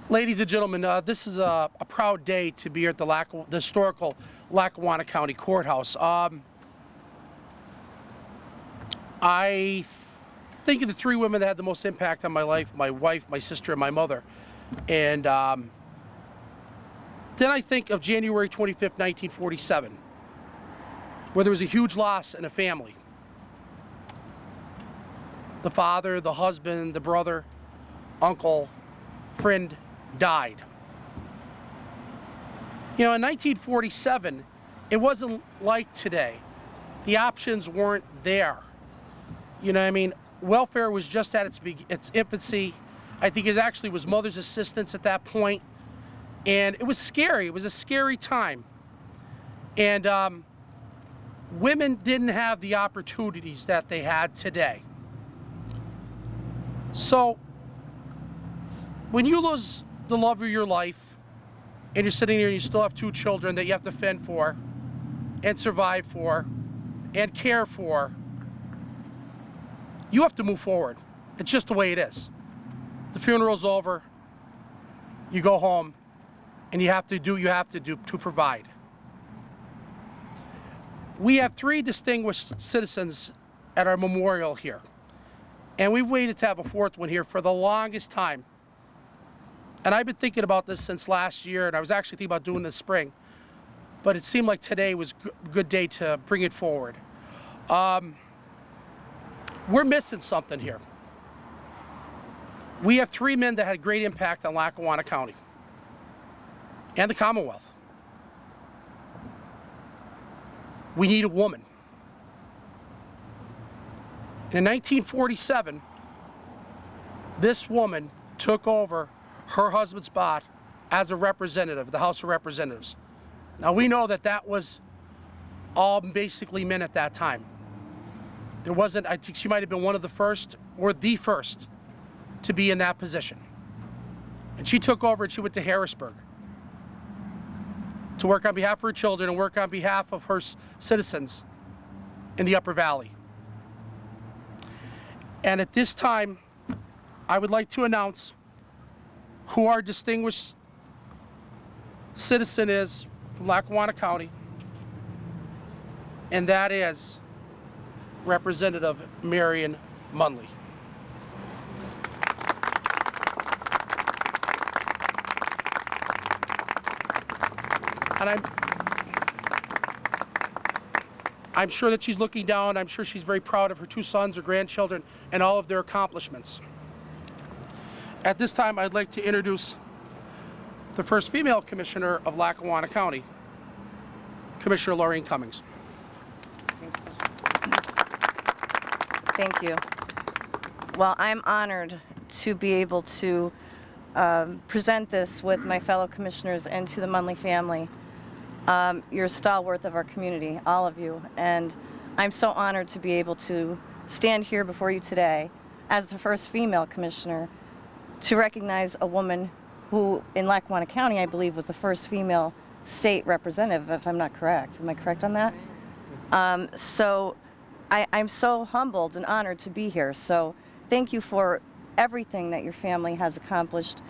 Ladies and gentlemen, this is a proud day to be here at the historical Lackawanna County Courthouse. I think of the three women that had the most impact on my life: my wife, my sister, and my mother. And then I think of January 25th, 1947, where there was a huge loss in a family. The father, the husband, the brother, uncle, friend died. You know, in 1947, it wasn't like today. The options weren't there. You know what I mean? Welfare was just at its infancy. I think it actually was mother's assistance at that point. And it was scary. It was a scary time. And women didn't have the opportunities that they had today. So, when you lose the love of your life, and you're sitting here and you still have two children that you have to fend for, and survive for, and care for, you have to move forward. It's just the way it is. The funeral's over, you go home, and you have to do what you have to do to provide. We have three distinguished citizens at our memorial here. And we've waited to have a fourth one here for the longest time. And I've been thinking about this since last year, and I was actually thinking about doing this spring. But it seemed like today was a good day to bring it forward. We're missing something here. We have three men that had great impact on Lackawanna County and the Commonwealth. We need a woman. In 1947, this woman took over her husband's spot as a representative of the House of Representatives. Now we know that that was all basically men at that time. There wasn't, I think she might have been one of the first or the first to be in that position. And she took over and she went to Harrisburg to work on behalf of her children and work on behalf of her citizens in the Upper Valley. And at this time, I would like to announce who our distinguished citizen is from Lackawanna County, and that is Representative Marion Munley. And I'm sure that she's looking down. I'm sure she's very proud of her two sons, her grandchildren, and all of their accomplishments. At this time, I'd like to introduce the first female commissioner of Lackawanna County, Commissioner Lorraine Cummings. Thank you. Well, I'm honored to be able to present this with my fellow commissioners and to the Munley family. You're a stalwart of our community, all of you, and I'm so honored to be able to stand here before you today as the first female commissioner to recognize a woman who, in Lackawanna County, I believe, was the first female state representative, if I'm not correct. Am I correct on that? So I'm so humbled and honored to be here. So thank you for everything that your family has accomplished.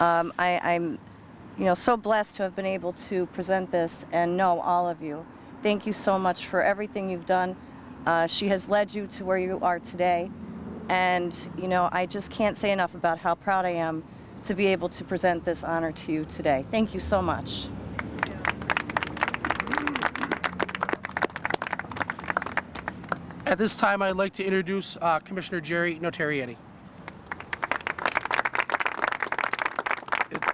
I'm so blessed to have been able to present this and know all of you. Thank you so much for everything you've done. She has led you to where you are today. And, I just can't say enough about how proud I am to be able to present this honor to you today. Thank you so much. At this time, I'd like to introduce Commissioner Jerry Notarianni. It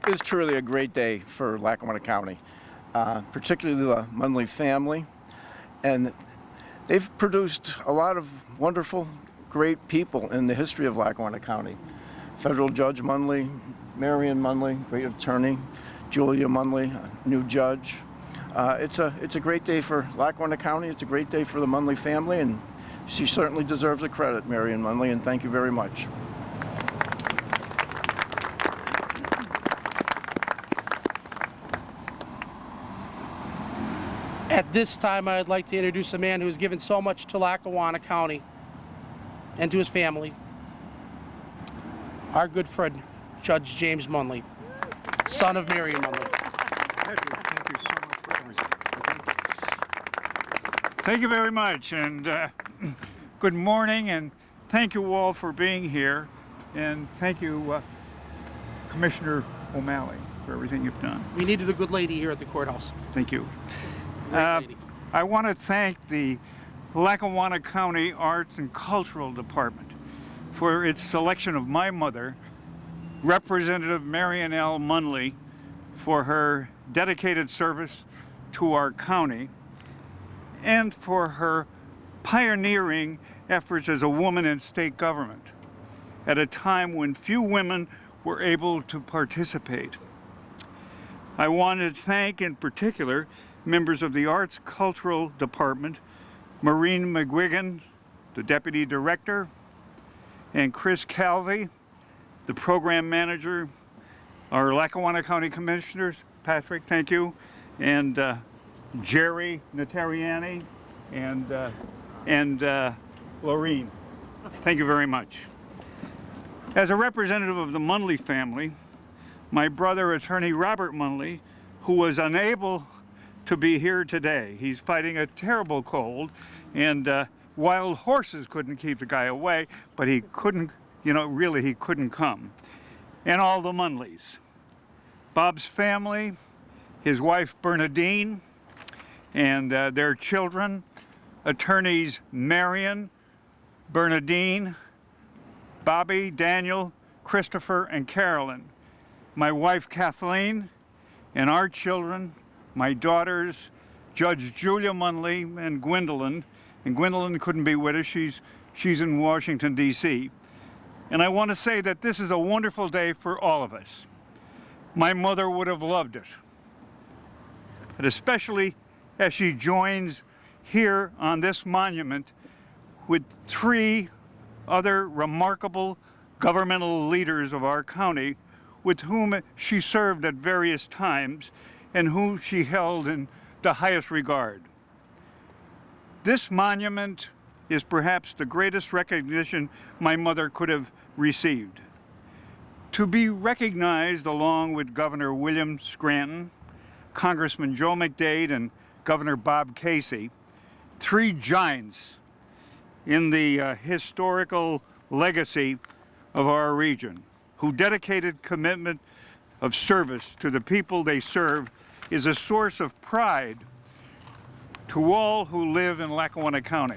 is truly a great day for Lackawanna County, particularly the Munley family. And they've produced a lot of wonderful, great people in the history of Lackawanna County. Federal Judge Munley, Marion Munley, great attorney, Julia Munley, a new judge. It's a great day for Lackawanna County. It's a great day for the Munley family, and she certainly deserves the credit, Marion Munley, and thank you very much. At this time, I'd like to introduce a man who has given so much to Lackawanna County and to his family. Our good friend, Judge James Munley, son of Marion Munley. Patrick, thank you so much for everything. Thank you very much, and good morning, and thank you all for being here, and thank you, Commissioner O'Malley, for everything you've done. We needed a good lady here at the courthouse. Thank you. Great lady. I want to thank the Lackawanna County Arts and Cultural Department for its selection of my mother, Representative Marion L. Munley, for her dedicated service to our county and for her pioneering efforts as a woman in state government at a time when few women were able to participate. I want to thank in particular members of the Arts Cultural Department, Maureen McGuigan, the Deputy Director, and Chris Calvey, the Program Manager, our Lackawanna County Commissioners, Patrick, thank you, and Jerry Natariani, and Laureen. Thank you very much. As a representative of the Munley family, my brother, attorney Robert Munley, who was unable to be here today. He's fighting a terrible cold, and wild horses couldn't keep the guy away, but he couldn't, really he couldn't come. And all the Munleys. Bob's family, his wife Bernadine, and their children, attorneys Marion, Bernadine, Bobby, Daniel, Christopher, and Carolyn, my wife Kathleen, and our children, my daughters, Judge Julia Munley and Gwendolyn. And Gwendolyn couldn't be with us, she's in Washington, D.C. And I want to say that this is a wonderful day for all of us. My mother would have loved it. And especially as she joins here on this monument with 3 other remarkable governmental leaders of our county with whom she served at various times and whom she held in the highest regard. This monument is perhaps the greatest recognition my mother could have received. To be recognized along with Governor William Scranton, Congressman Joe McDade, and Governor Bob Casey, 3 giants in the historical legacy of our region, who dedicated commitment of service to the people they serve, is a source of pride to all who live in Lackawanna County.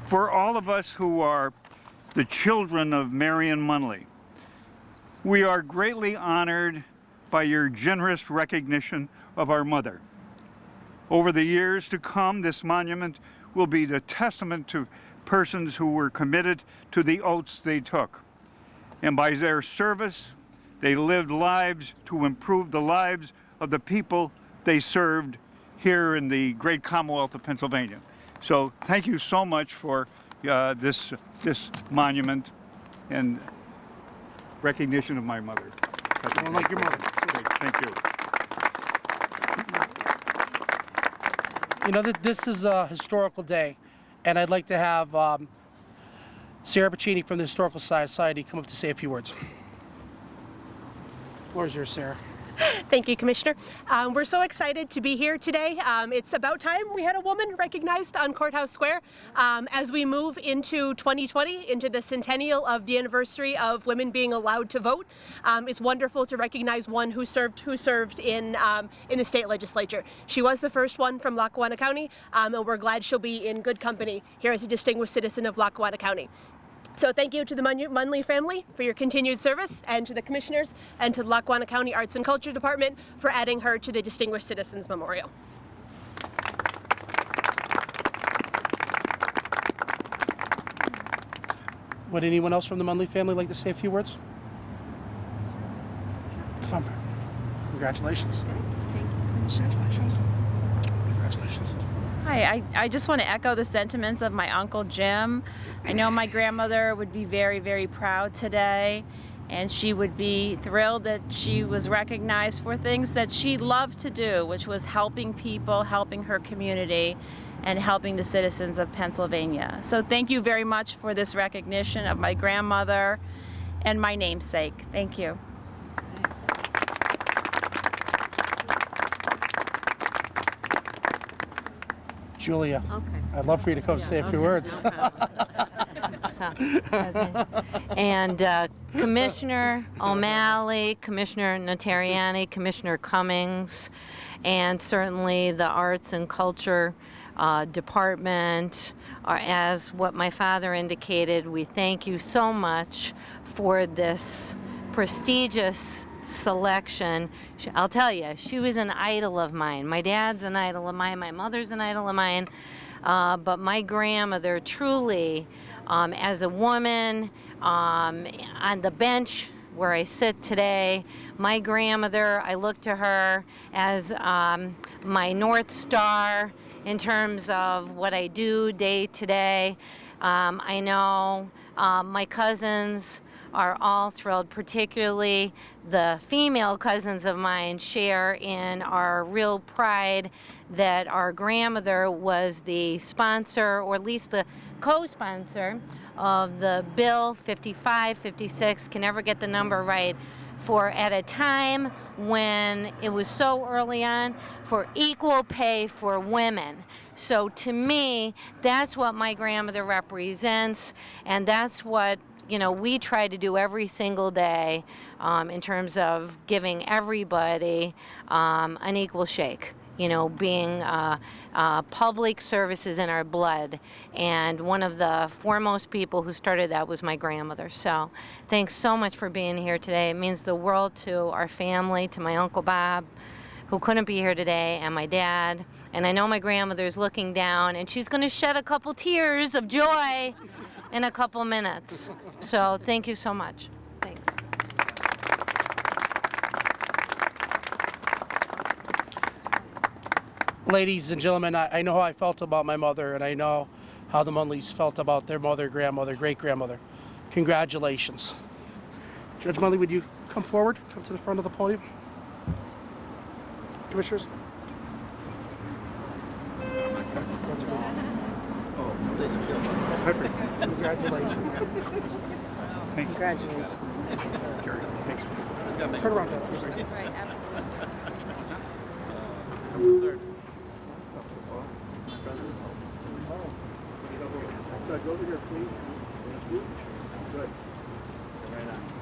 For all of us who are the children of Marion Munley, we are greatly honored by your generous recognition of our mother. Over the years to come, this monument will be the testament to persons who were committed to the oaths they took. And by their service, they lived lives to improve the lives of the people they served here in the great Commonwealth of Pennsylvania. So thank you so much for this monument and recognition of my mother. I don't like your mother. Thank you. This is a historical day, and I'd like to have Sarah Pacini from the Historical Society come up to say a few words. Floor is yours, Sarah. Thank you, Commissioner. We're so excited to be here today. It's about time we had a woman recognized on Courthouse Square. As we move into 2020, into the centennial of the anniversary of women being allowed to vote, it's wonderful to recognize one who served in the state legislature. She was the first one from Lackawanna County, and we're glad she'll be in good company here as a distinguished citizen of Lackawanna County. So thank you to the Munley family for your continued service, and to the commissioners and to the Lackawanna County Arts and Culture Department for adding her to the Distinguished Citizens Memorial. Would anyone else from the Munley family like to say a few words? Come on. Congratulations. Thank you. Congratulations. Congratulations. Hi, I just want to echo the sentiments of my Uncle Jim. I know my grandmother would be very, very proud today. and she would be thrilled that she was recognized for things that she loved to do, which was helping people, helping her community, and helping the citizens of Pennsylvania. So thank you very much for this recognition of my grandmother and my namesake. Thank you. Julia, Okay. I'd love for you to come say a few words. No problem. And Commissioner O'Malley, Commissioner Notarianni, Commissioner Cummings, and certainly the Arts and Culture Department, as what my father indicated, we thank you so much for this prestigious selection. I'll tell you, she was an idol of mine. My dad's an idol of mine. My mother's an idol of mine. But my grandmother truly, as a woman, on the bench where I sit today, my grandmother, I look to her as my North Star in terms of what I do day to day. I know my cousins are all thrilled, particularly the female cousins of mine share in our real pride that our grandmother was the sponsor, or at least the co-sponsor, of the Bill 55, 56, can never get the number right, for at a time when it was so early on, for equal pay for women. So to me, that's what my grandmother represents, and that's what we try to do every single day in terms of giving everybody an equal shake. Being public services in our blood. And one of the foremost people who started that was my grandmother. So thanks so much for being here today. It means the world to our family, to my Uncle Bob, who couldn't be here today, and my dad. And I know my grandmother's looking down, and she's going to shed a couple tears of joy in a couple minutes. So thank you so much. Thanks. Ladies and gentlemen, I know how I felt about my mother, and I know how the Munleys felt about their mother, grandmother, great-grandmother. Congratulations. Judge Munley, would you come forward? Come to the front of the podium. Commissioners? Perfect. Congratulations. Congratulations. Turn around. That's right, absolutely. Go over here, please. Thank you. Good. Right on.